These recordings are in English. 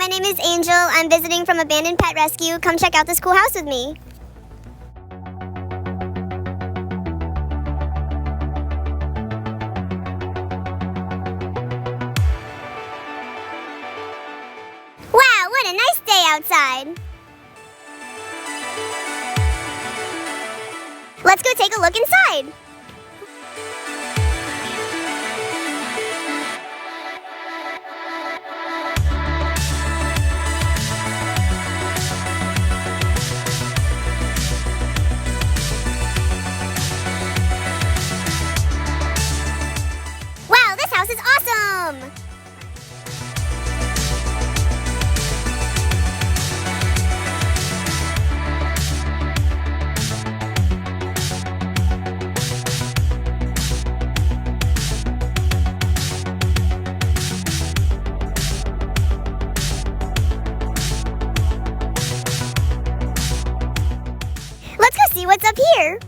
my name is Angel. I'm visiting from Abandoned Pet Rescue. Come check out this cool house with me. Wow, what a nice day outside. Let's go take a look inside. Wow, this house is awesome! Let's go see what's up here.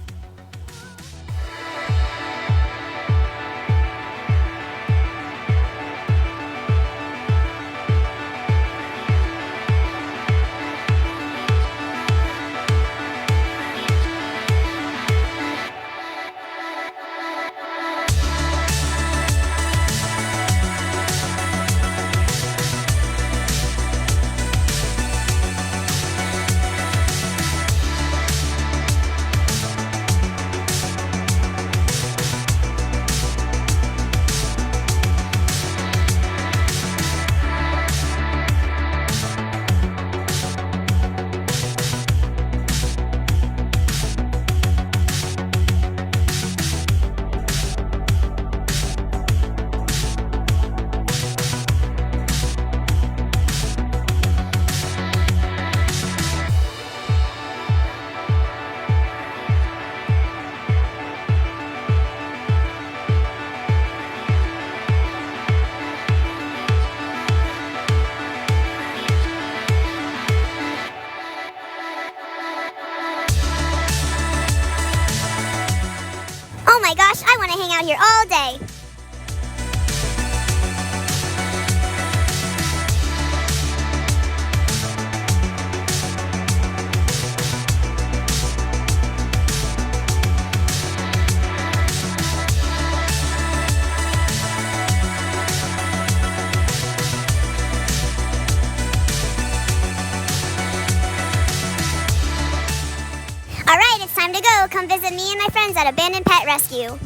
Oh my gosh, I want to hang out here all day. Alright, it's time to go. Come visit me and my friends at Abandoned Pet Rescue.